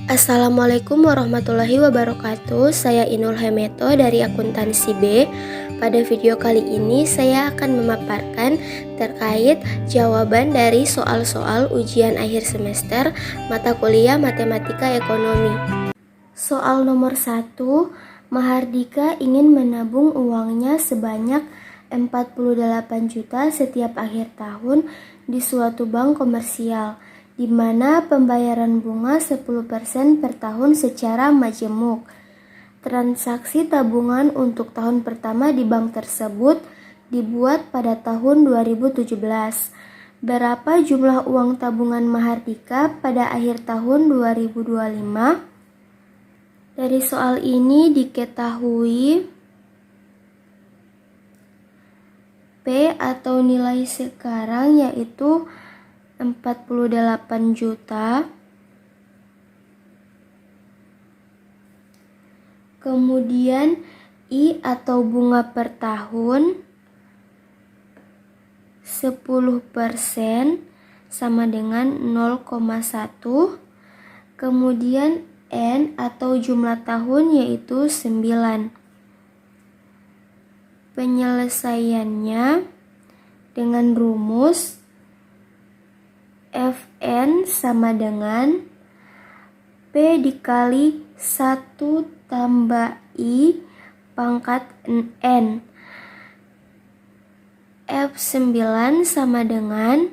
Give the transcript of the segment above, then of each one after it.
Assalamualaikum warahmatullahi wabarakatuh. Saya Inul Hemeto dari Akuntansi B. Pada video kali ini saya akan memaparkan terkait jawaban dari soal-soal ujian akhir semester mata kuliah Matematika Ekonomi. Soal nomor 1, Mahardika ingin menabung uangnya sebanyak 48 juta setiap akhir tahun di suatu bank komersial, di mana pembayaran bunga 10% per tahun secara majemuk. Transaksi tabungan untuk tahun pertama di bank tersebut dibuat pada tahun 2017. Berapa jumlah uang tabungan Mahardika pada akhir tahun 2025? Dari soal ini diketahui P atau nilai sekarang yaitu 48 juta. Kemudian I atau bunga per tahun 10% sama dengan 0,1. Kemudian N atau jumlah tahun yaitu 9. Penyelesaiannya dengan rumus Fn sama dengan P dikali 1 tambah I pangkat N. F9 sama dengan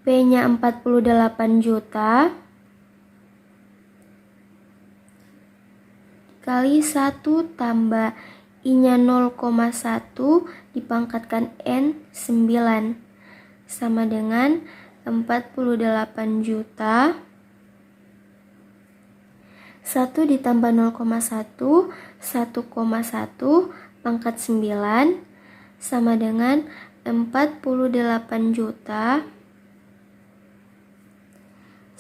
P-nya 48 juta kali 1 tambah I-nya 0,1 dipangkatkan N 9 sama dengan 48 juta. 1 ditambah 0,1, 1,1 pangkat 9 sama dengan 48 juta.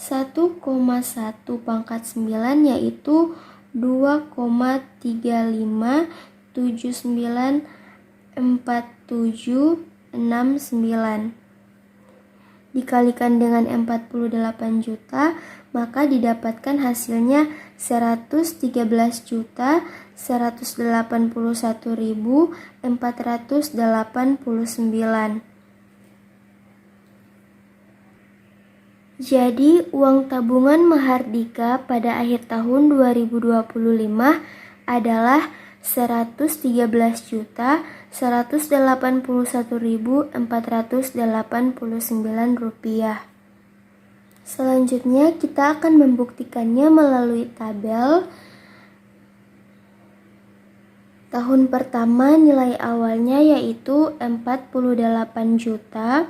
1,1 pangkat 9 yaitu 2,35794769 dikalikan dengan 48 juta, maka didapatkan hasilnya 113.181.489. Jadi, uang tabungan Mahardika pada akhir tahun 2025 adalah 113.181.489 rupiah. Selanjutnya kita akan membuktikannya melalui tabel. Tahun pertama nilai awalnya yaitu 48 juta.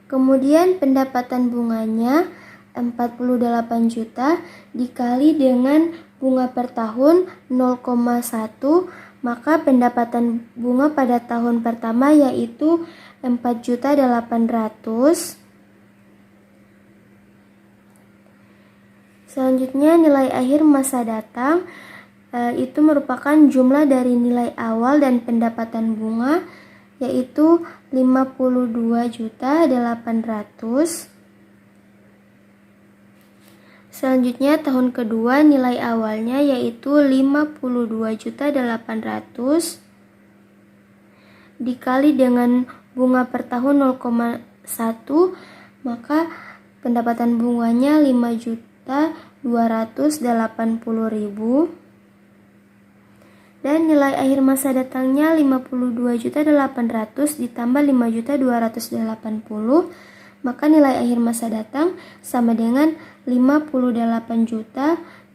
Kemudian pendapatan bunganya 48 juta dikali dengan bunga per tahun 0,1, maka pendapatan bunga pada tahun pertama yaitu 4.800.000. Selanjutnya nilai akhir masa datang itu merupakan jumlah dari nilai awal dan pendapatan bunga yaitu 52.800.000. Selanjutnya tahun kedua nilai awalnya yaitu 52.800.000 dikali dengan bunga per tahun 0,1, maka pendapatan bunganya 5.280.000 dan nilai akhir masa datangnya 52.800.000 ditambah 5.280.000, maka nilai akhir masa datang sama dengan 58.080.000.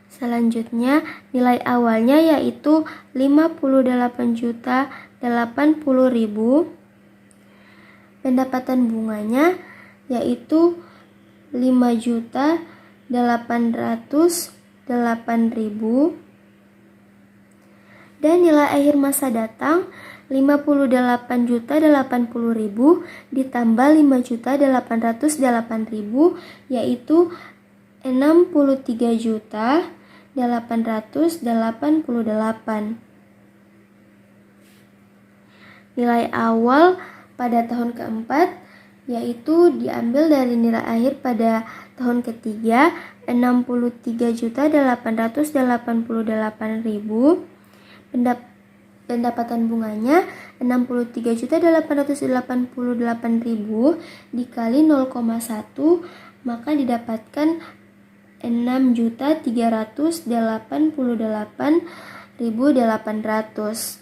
Selanjutnya nilai awalnya yaitu 58.080.000. Pendapatan bunganya yaitu 5.808.000 dan nilai akhir masa datang 58.080.000 ditambah 5.808.000 yaitu 63.888. Nilai awal pada tahun keempat, yaitu diambil dari nilai akhir pada tahun ketiga 63.888.000. Pendapatan bunganya 63.888.000 dikali 0,1, maka didapatkan 6.388.800,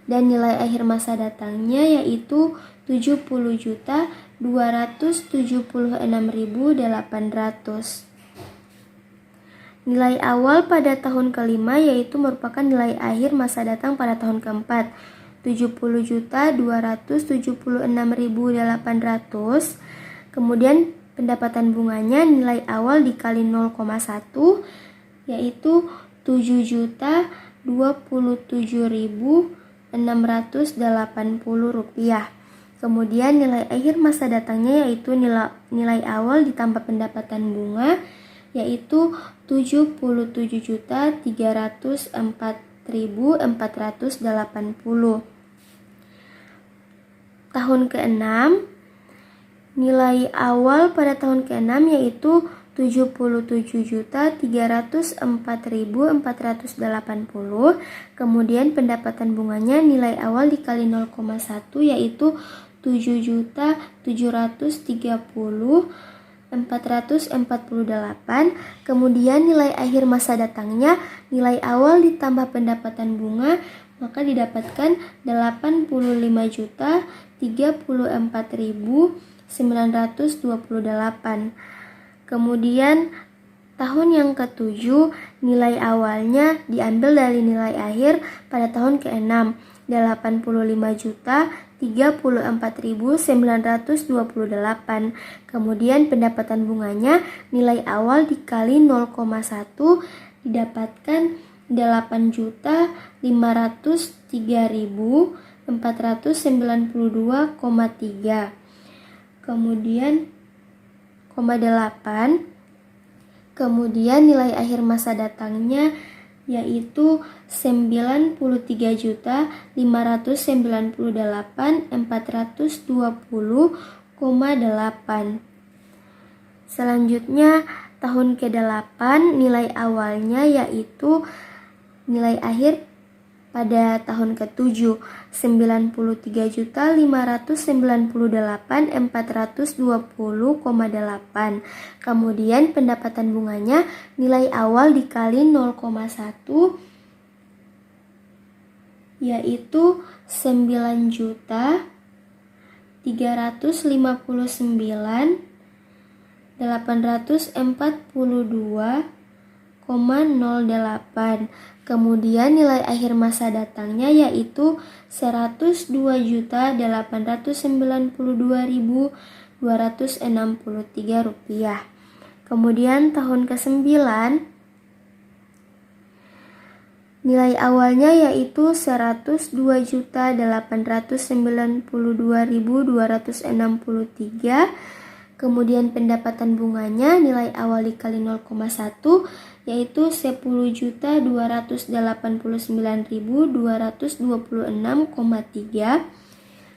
dan nilai akhir masa datangnya yaitu 70.276.800. Nilai awal pada tahun kelima yaitu merupakan nilai akhir masa datang pada tahun keempat, 70.276.800. Kemudian pendapatan bunganya nilai awal dikali 0,1 yaitu 7.027.680 rupiah. Kemudian nilai akhir masa datangnya yaitu nilai awal ditambah pendapatan bunga yaitu 77.304.480. Tahun ke-6, nilai awal pada tahun ke-6 yaitu 77.304.480. Kemudian pendapatan bunganya nilai awal dikali 0,1 yaitu 7.730.448. Kemudian nilai akhir masa datangnya nilai awal ditambah pendapatan bunga, maka didapatkan 85.034.928. Kemudian tahun yang ke-7, nilai awalnya diambil dari nilai akhir pada tahun ke-6, 85.034.928. Kemudian pendapatan bunganya nilai awal dikali 0,1 didapatkan 8.503.492,3. Kemudian 8. Kemudian nilai akhir masa datangnya yaitu 93.598.420,8. Selanjutnya tahun ke-8, nilai awalnya yaitu nilai akhir pada tahun ke-7 93.598.420,8. Kemudian pendapatan bunganya nilai awal dikali 0,1 yaitu 9.359.842,08. Kemudian nilai akhir masa datangnya yaitu 102.892.263 rupiah. Kemudian tahun ke-9, nilai awalnya yaitu 102.892.263. Kemudian pendapatan bunganya nilai awal dikali 0,1 yaitu 10.289.226,3.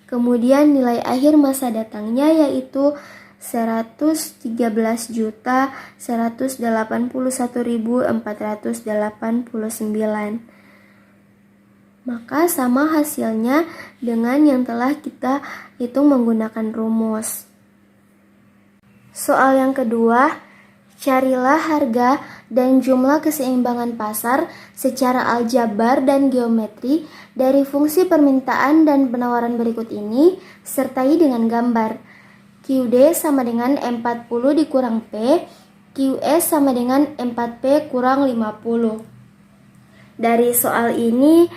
Kemudian nilai akhir masa datangnya yaitu 113.181.489. Maka sama hasilnya dengan yang telah kita hitung menggunakan rumus. Soal yang kedua, carilah harga dan jumlah keseimbangan pasar secara aljabar dan geometri dari fungsi permintaan dan penawaran berikut ini, sertai dengan gambar. QD sama dengan M40 dikurang P, QS sama dengan M4P kurang 50. Dari soal ini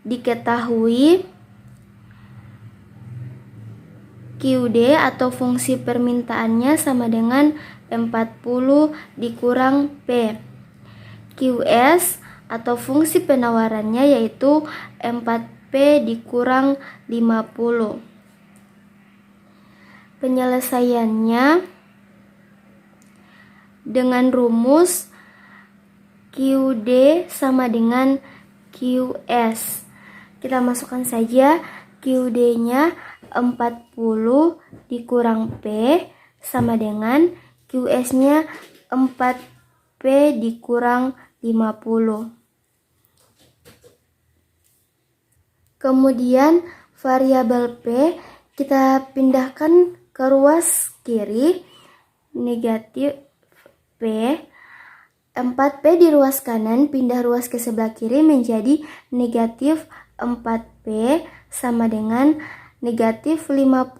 diketahui QD atau fungsi permintaannya sama dengan M40 dikurang P. QS atau fungsi penawarannya yaitu M4P dikurang 50. Penyelesaiannya dengan rumus QD sama dengan QS. Kita masukkan saja QD-nya 40 dikurang P sama dengan QS-nya 4P dikurang 50. Kemudian variabel P kita pindahkan ke ruas kiri, negatif P. 4P di ruas kanan pindah ruas ke sebelah kiri menjadi negatif 4P sama dengan negatif 50.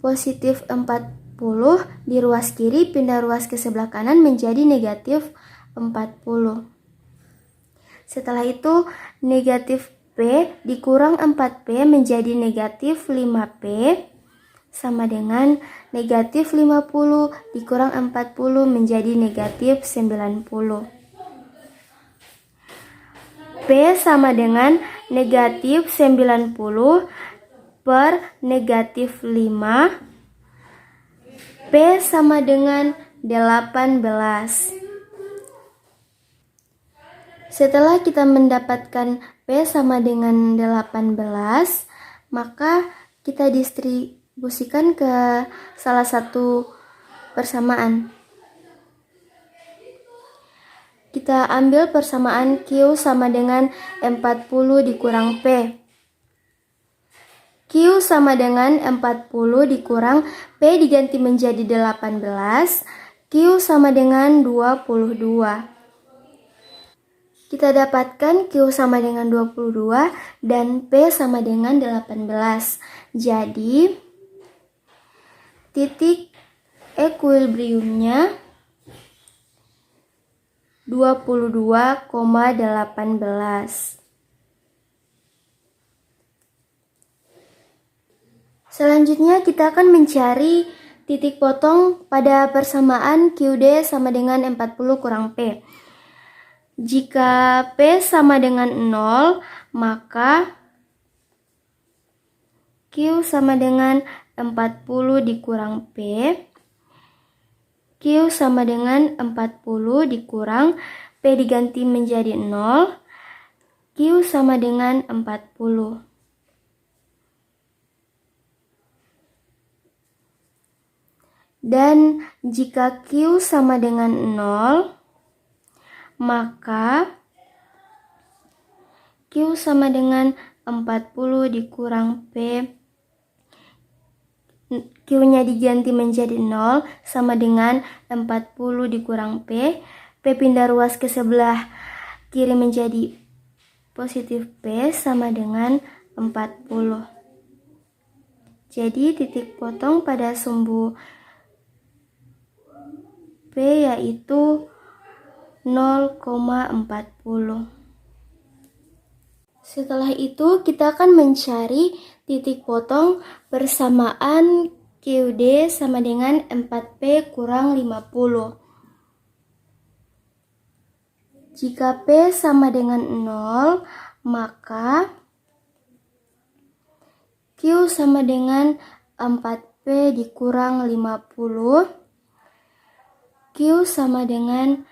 Positif 40 di ruas kiri pindah ruas ke sebelah kanan menjadi negatif 40. Setelah itu negatif P dikurang 4P menjadi negatif 5P sama dengan negatif 50 dikurang 40 menjadi negatif 90. P sama dengan negatif 90 per negatif 5. P sama dengan 18. Setelah kita mendapatkan P sama dengan 18, maka kita distribusikan ke salah satu persamaan. Kita ambil persamaan Q sama dengan 40 dikurang P. Q sama dengan 40 dikurang P diganti menjadi 18. Q sama dengan 22. Kita dapatkan Q sama dengan 22 dan P sama dengan 18. Jadi, titik ekuilibriumnya 22,18. Selanjutnya kita akan mencari titik potong pada persamaan QD sama dengan 40 kurang P. Jika P sama dengan 0, maka Q sama dengan 40 dikurang P. Q sama dengan 40 dikurang P diganti menjadi 0. Q sama dengan 40. Dan jika Q sama dengan 0, maka Q sama dengan 40 dikurang P. Q-nya diganti menjadi 0 sama dengan 40 dikurang P. P pindah ruas ke sebelah kiri menjadi positif P sama dengan 40. Jadi titik potong pada sumbu P yaitu 0,40. Setelah itu kita akan mencari titik potong persamaan QD sama dengan 4P kurang 50. Jika P sama dengan 0, maka Q sama dengan 4P dikurang 50. Q sama dengan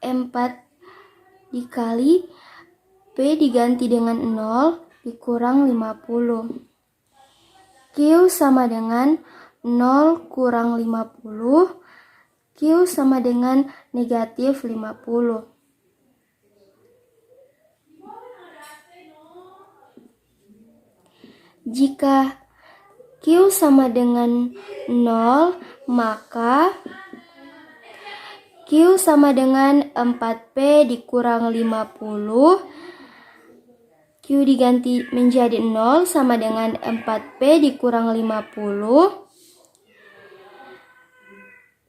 4 dikali P diganti dengan 0 dikurang 50. Q sama dengan 0 kurang 50. Q sama dengan negatif 50. Jika Q sama dengan 0, maka Q sama dengan 4P dikurang 50. Q diganti menjadi 0 sama dengan 4P dikurang 50.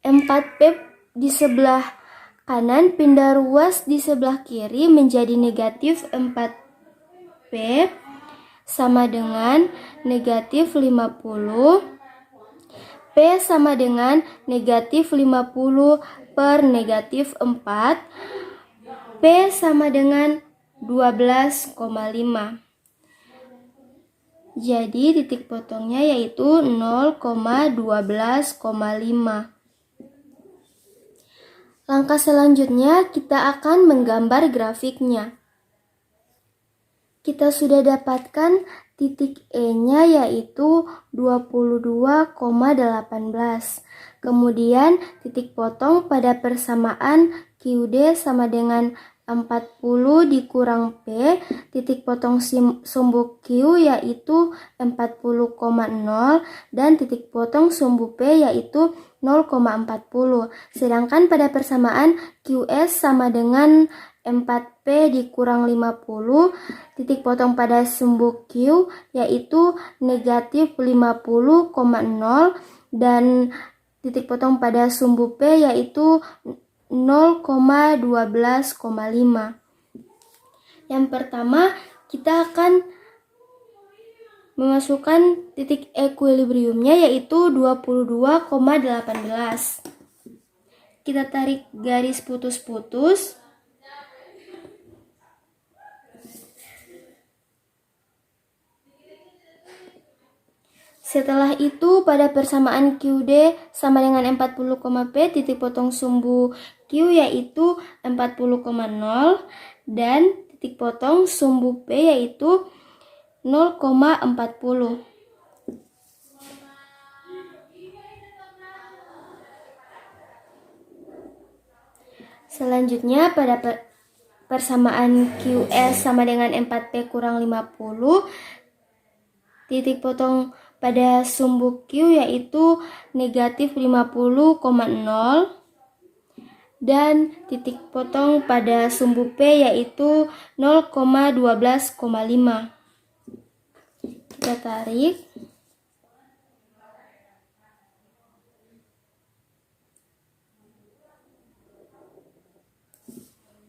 4P di sebelah kanan pindah ruas di sebelah kiri menjadi negatif 4P sama dengan negatif 50. P sama dengan negatif 50 per negatif 4. P sama dengan 12,5. Jadi titik potongnya yaitu 0,12,5. Langkah selanjutnya kita akan menggambar grafiknya. Kita sudah dapatkan titik E-nya yaitu 22,18. Kemudian titik potong pada persamaan QD sama dengan 40 dikurang P, titik potong sumbu Q yaitu 40,0 dan titik potong sumbu P yaitu 0,40. Sedangkan pada persamaan QS sama dengan 4P dikurang 50, titik potong pada sumbu Q yaitu negatif 50,0 dan titik potong pada sumbu P yaitu 0,12,5. Yang pertama, kita akan memasukkan titik ekuilibriumnya yaitu 22,18. Kita tarik garis putus-putus. Setelah itu, pada persamaan QD sama dengan 40,P, titik potong sumbu Q yaitu 40,0 dan titik potong sumbu P yaitu 0,40. Selanjutnya, pada persamaan QS sama dengan 4P kurang 50, titik potong pada sumbu Q yaitu negatif 50,0 dan titik potong pada sumbu P yaitu 0,12,5. Kita tarik.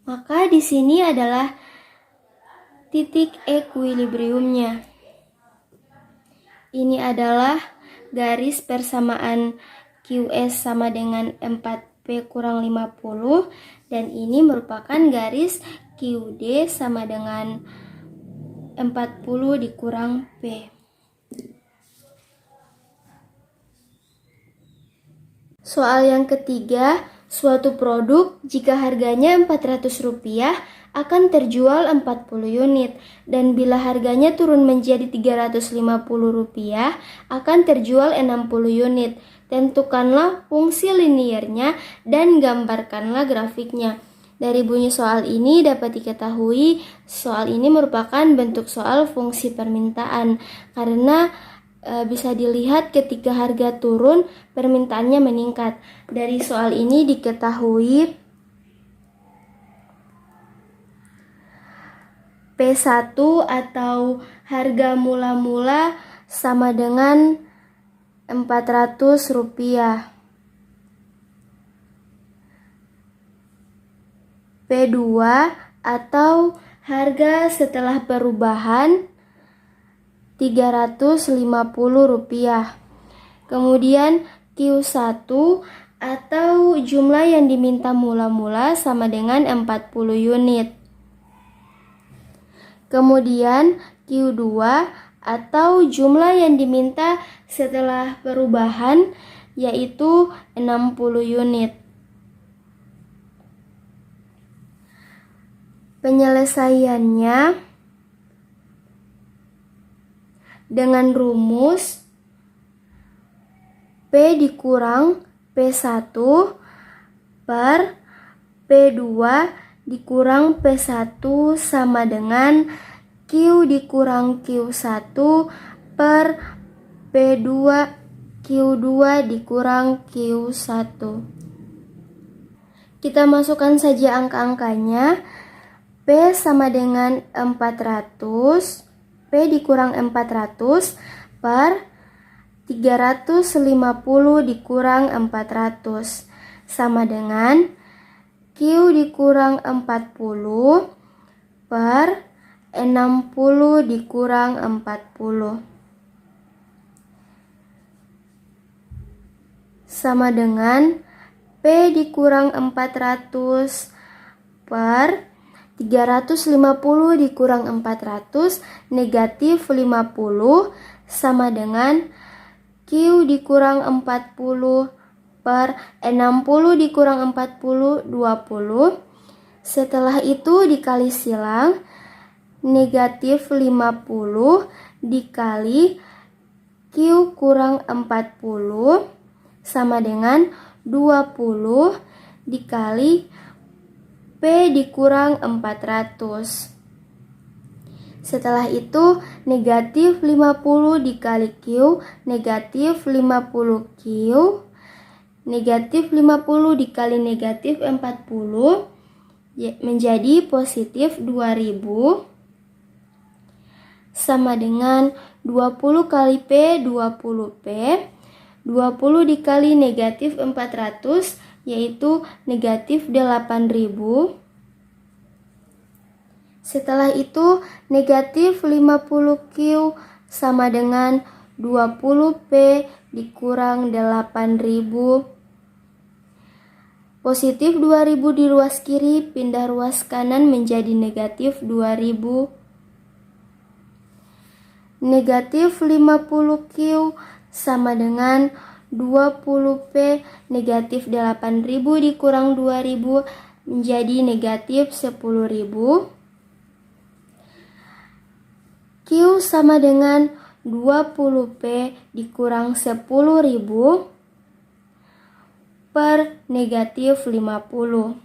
Maka di sini adalah titik ekuilibriumnya. Ini adalah garis persamaan QS sama dengan 4P kurang 50 dan ini merupakan garis QD sama dengan 40 dikurang P. Soal yang ketiga, suatu produk jika harganya Rp400 akan terjual 40 unit dan bila harganya turun menjadi Rp350 akan terjual 60 unit. Tentukanlah fungsi liniernya dan gambarkanlah grafiknya. Dari bunyi soal ini dapat diketahui soal ini merupakan bentuk soal fungsi permintaan karena bisa dilihat ketika harga turun permintaannya meningkat. Dari soal ini diketahui P1 atau harga mula-mula sama dengan Rp400. P2 atau harga setelah perubahan Rp350. Kemudian Q1 atau jumlah yang diminta mula-mula sama dengan 40 unit. Kemudian Q2 atau jumlah yang diminta setelah perubahan yaitu 60 unit. Penyelesaiannya dengan rumus P dikurang P1 per P2 dikurang P1 sama dengan Q dikurang Q1 per P2 Q2 dikurang Q1. Kita masukkan saja angka-angkanya. P sama dengan 400, P dikurang 400 per 350 dikurang 400 sama dengan Q dikurang 40 per 60 dikurang 40 sama dengan P dikurang 400 per 350 dikurang 400 negatif 50 sama dengan Q dikurang 40 per 60 dikurang 40 20. Setelah itu dikali silang negatif 50 dikali Q kurang 40 sama dengan 20 dikali P dikurang 400. Setelah itu negatif 50 dikali Q, negatif 50Q, negatif 50 dikali negatif 40 menjadi positif 2000 sama dengan 20 kali P, 20P, 20 dikali negatif 400 yaitu negatif 8000. Setelah itu negatif 50Q sama dengan 20P dikurang 8000. Positif 2000 di ruas kiri pindah ruas kanan menjadi negatif 2000. Negatif 50Q sama dengan 20P negatif 8000 dikurang 2000 menjadi negatif 10.000. Q sama dengan 20P dikurang 10.000 per negatif 50.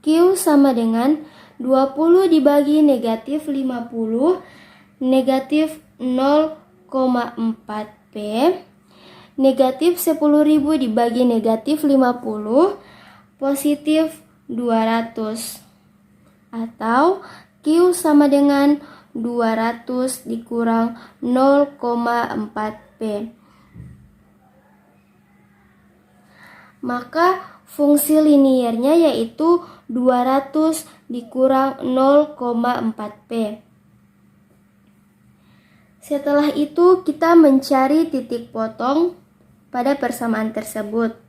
Q sama dengan 20 dibagi negatif 50, negatif 0,4P, negatif 10.000 dibagi negatif 50, positif 200. Atau Q sama dengan 200 dikurang 0,4P. Maka fungsi liniernya yaitu 200 dikurang 0,4P. Setelah itu kita mencari titik potong pada persamaan tersebut.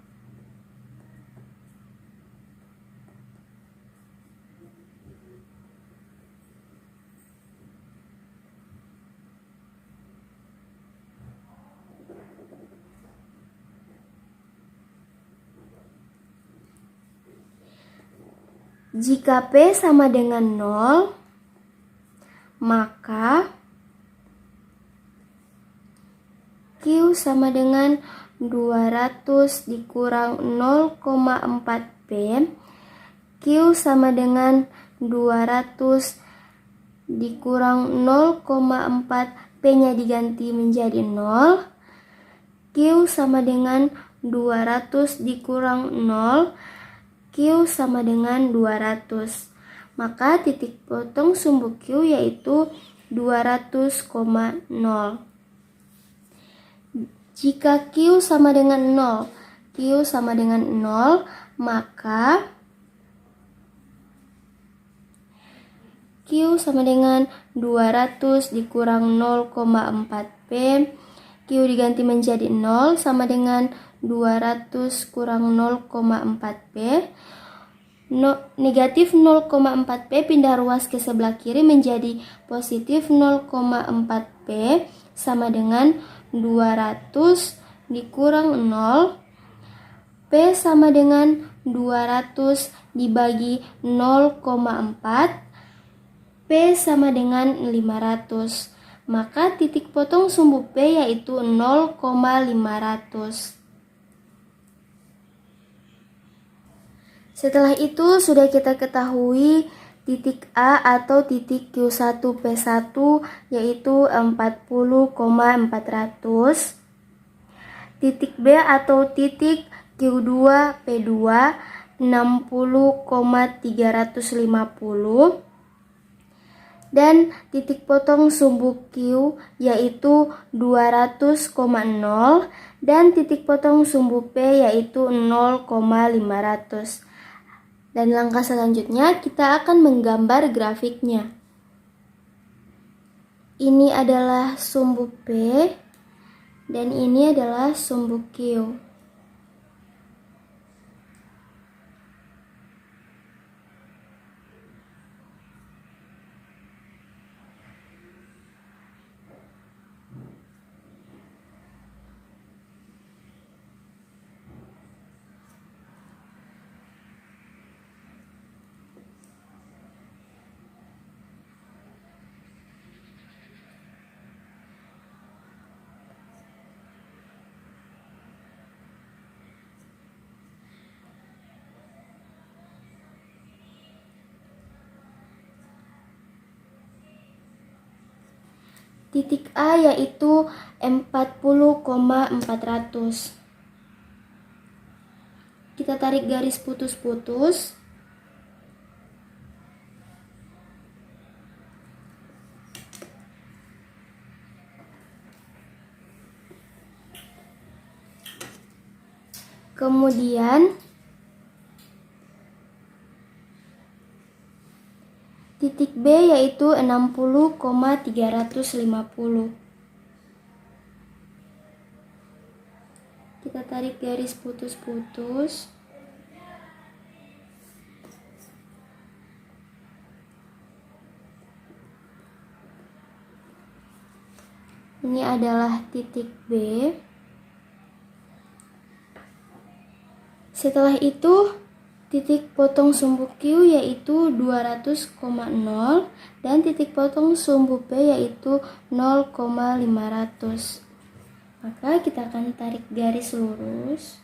Jika P sama dengan 0, maka Q sama dengan 200 dikurang 0,4P. Q sama dengan 200 dikurang 0,4, P-nya diganti menjadi 0. Q sama dengan 200 dikurang 0, Q sama dengan 200. Maka titik potong sumbu Q yaitu 200,0. Jika Q sama dengan 0, Q sama dengan 0, maka Q sama dengan 200 dikurang 0,4P. Q diganti menjadi 0 sama dengan 200 kurang 0,4P. Negatif 0,4P pindah ruas ke sebelah kiri menjadi positif 0,4P sama dengan 200 dikurang 0. P sama dengan 200 dibagi 0,4. P sama dengan 500. Maka titik potong sumbu P yaitu 0,500. Setelah itu sudah kita ketahui titik A atau titik Q1P1 yaitu 40,400. Titik B atau titik Q2P2 60,350. Dan titik potong sumbu Q yaitu 200,0 dan titik potong sumbu P yaitu 0,500. Dan langkah selanjutnya kita akan menggambar grafiknya. Ini adalah sumbu P dan ini adalah sumbu Q. Titik A yaitu 40,400. Kita tarik garis putus-putus. Kemudian titik B yaitu 60,350. Kita tarik garis putus-putus. Ini adalah titik B. Setelah itu, titik potong sumbu Q yaitu 200,0 dan titik potong sumbu P yaitu 0,500. Maka kita akan tarik garis lurus.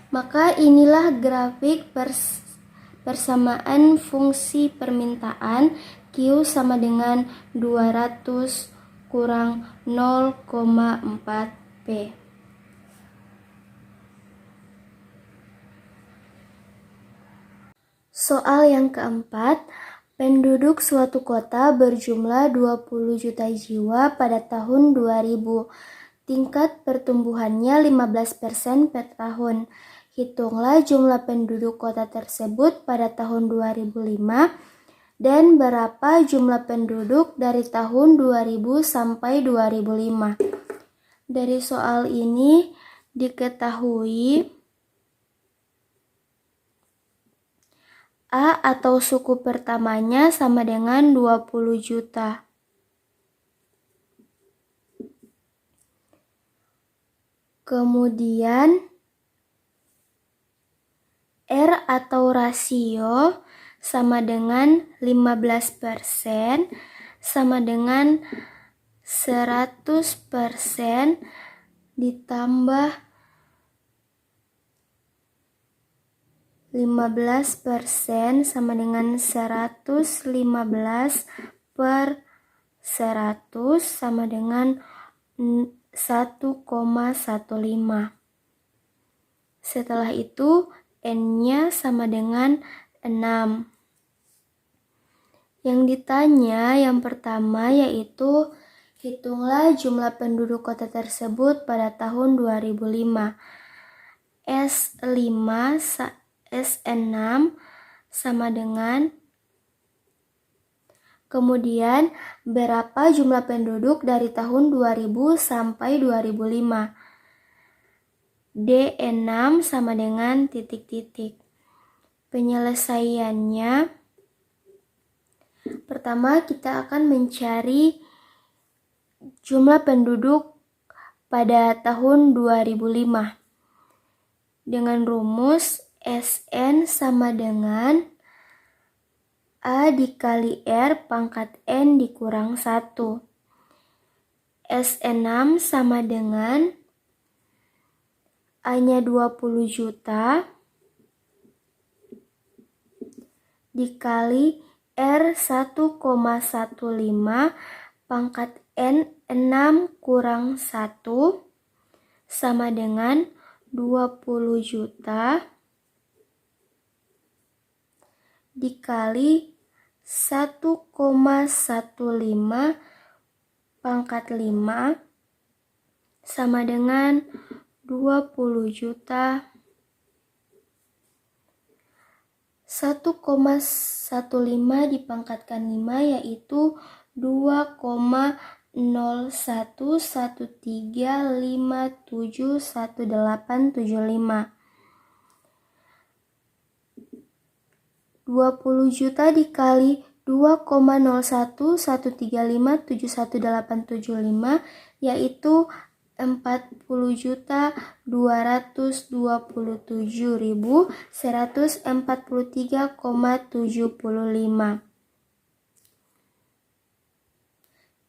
Maka inilah grafik persamaan fungsi permintaan Q sama dengan 200 kurang 0,4 P. Soal yang keempat, penduduk suatu kota berjumlah 20 juta jiwa pada tahun 2000. Tingkat pertumbuhannya 15% per tahun. Hitunglah jumlah penduduk kota tersebut pada tahun 2005 dan berapa jumlah penduduk dari tahun 2000 sampai 2005. Dari soal ini diketahui A atau suku pertamanya sama dengan 20 juta. Kemudian R atau rasio sama dengan 15% sama dengan 100% ditambah 15% sama dengan 115 per 100 sama dengan 1,15. Setelah itu N-nya sama dengan 6. Yang ditanya yang pertama yaitu hitunglah jumlah penduduk kota tersebut pada tahun 2005. S6 sama dengan, kemudian berapa jumlah penduduk dari tahun 2000 sampai 2005. D6 sama dengan titik-titik. Penyelesaiannya, pertama kita akan mencari jumlah penduduk pada tahun 2005 dengan rumus Sn sama dengan A dikali R pangkat N dikurang 1. Sn6 sama dengan A-nya 20 juta dikali R 1,15 pangkat N 6 kurang 1 sama dengan 20 juta dikali 1,15 pangkat 5 sama dengan 20 juta. 1,15 dipangkatkan 5 yaitu 2,0113571875. 20 juta dikali 2,0113571875 yaitu 40.227.143,75.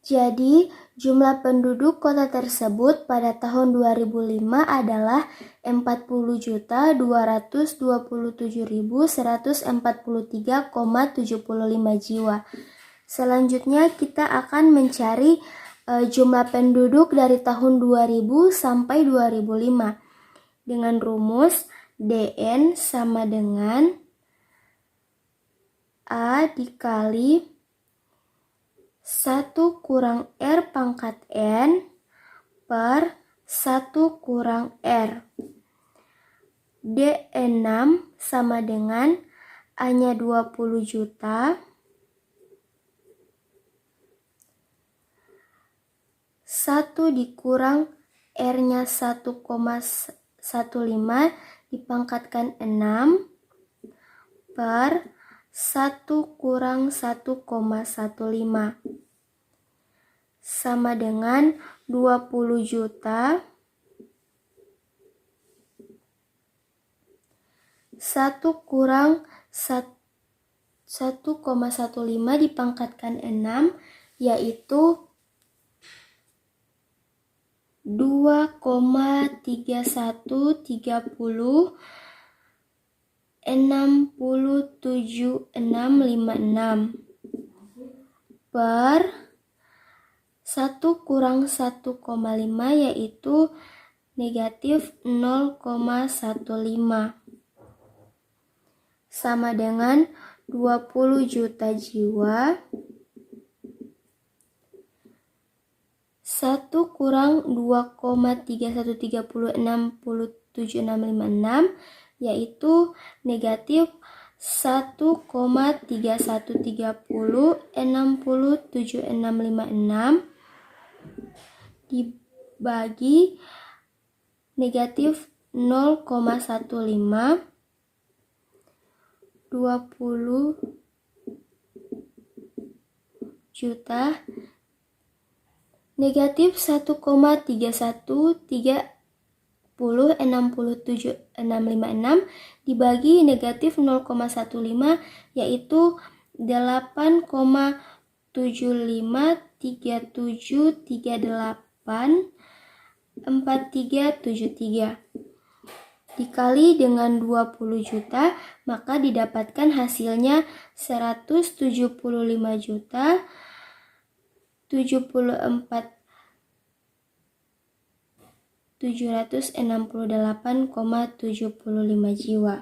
Jadi, jumlah penduduk kota tersebut pada tahun 2005 adalah 40.227.143,75 jiwa. Selanjutnya kita akan mencari jumlah penduduk dari tahun 2000 sampai 2005 dengan rumus DN sama dengan A dikali 1 kurang R pangkat N per 1 kurang R. D6 sama dengan A-nya 20 juta, 1 dikurang R-nya 1,15 dipangkatkan 6 per 1 kurang 1,15 sama dengan 20 juta 1 kurang 1,15 dipangkatkan 6 yaitu 2,313067656 per 1 kurang 1,5 yaitu negatif 0,15 sama dengan 20 juta jiwa 1 kurang 2,313067656 yaitu negatif 1,313067656 dibagi negatif 0,15 20 juta negatif 1,313067656 dibagi negatif 0,15 yaitu 8,7537384373 dikali dengan 20 juta maka didapatkan hasilnya 175 juta 74.768,75 jiwa.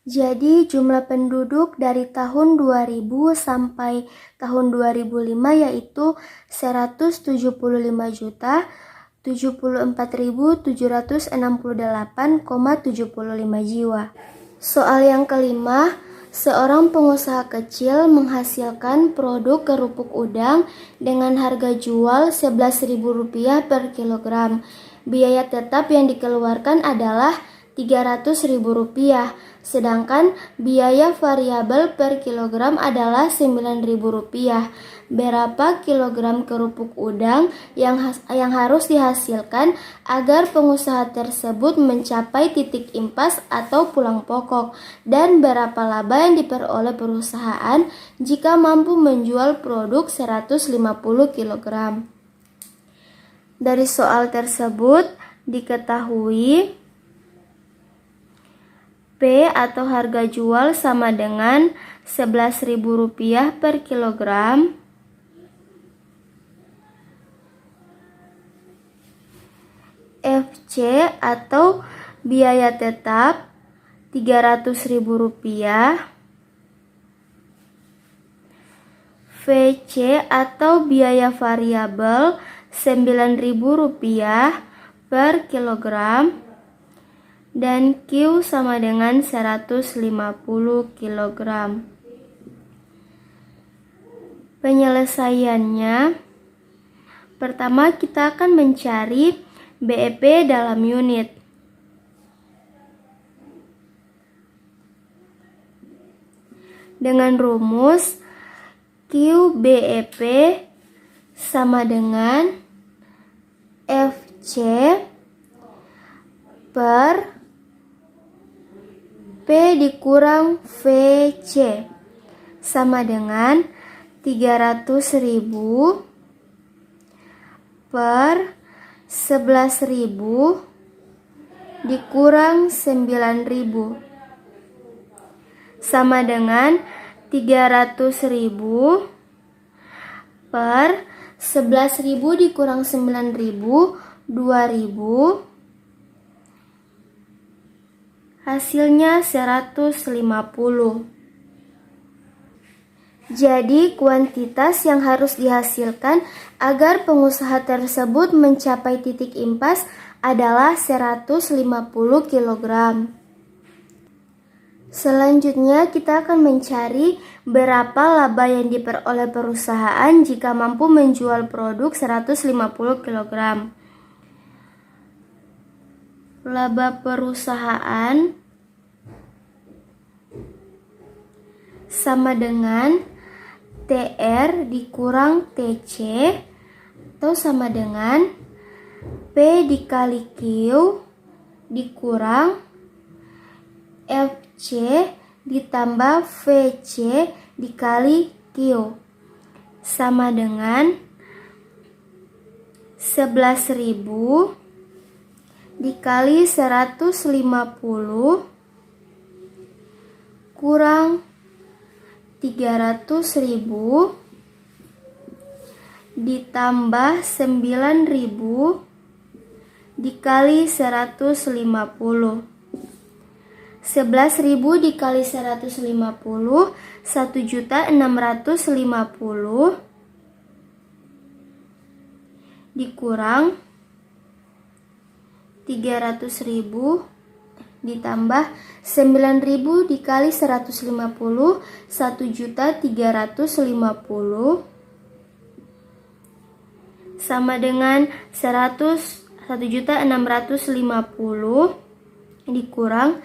Jadi jumlah penduduk dari tahun 2000 sampai tahun 2005 yaitu 175.744.768,75 jiwa. Soal yang kelima, seorang pengusaha kecil menghasilkan produk kerupuk udang dengan harga jual Rp11.000 per kilogram. Biaya tetap yang dikeluarkan adalah Rp300.000, sedangkan biaya variabel per kilogram adalah Rp9.000. Berapa kilogram kerupuk udang yang harus dihasilkan agar pengusaha tersebut mencapai titik impas atau pulang pokok, dan berapa laba yang diperoleh perusahaan jika mampu menjual produk 150 kg. Dari soal tersebut diketahui P atau harga jual sama dengan Rp11.000 per kilogram. FC atau biaya tetap Rp300.000. VC atau biaya variabel Rp9.000 per kilogram. Dan Q sama dengan 150 kg. Penyelesaiannya, pertama kita akan mencari BEP dalam unit. Dengan rumus QBEP sama dengan FC per P dikurang VC. sama dengan 300.000 per 11.000 dikurang 9.000 sama dengan 300.000 per 11.000 dikurang 9.000, 2.000. Hasilnya 150. Jadi kuantitas yang harus dihasilkan agar pengusaha tersebut mencapai titik impas adalah 150 kg. Selanjutnya kita akan mencari berapa laba yang diperoleh perusahaan jika mampu menjual produk 150 kg. Laba perusahaan sama dengan TR dikurang TC atau sama dengan P dikali Q dikurang FC ditambah VC dikali Q sama dengan 11.000 dikali 150 kurang 300.000 ditambah 9.000 dikali 150. 11.000 dikali 150, 1.650 dikurang 300.000 ditambah 9.000 dikali 150, 1.350 sama dengan 1.650 dikurang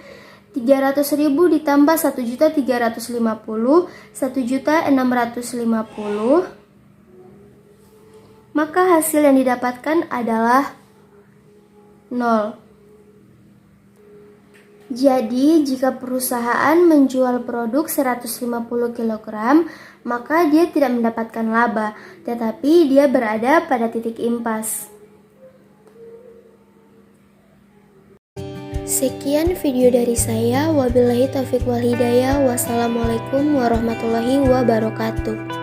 300.000 ditambah 1.350, 1.650. Maka hasil yang didapatkan adalah 0. Jadi, jika perusahaan menjual produk 150 kg, maka dia tidak mendapatkan laba, tetapi dia berada pada titik impas. Sekian video dari saya. Wabillahi taufiq wal hidayah. Wassalamualaikum warahmatullahi wabarakatuh.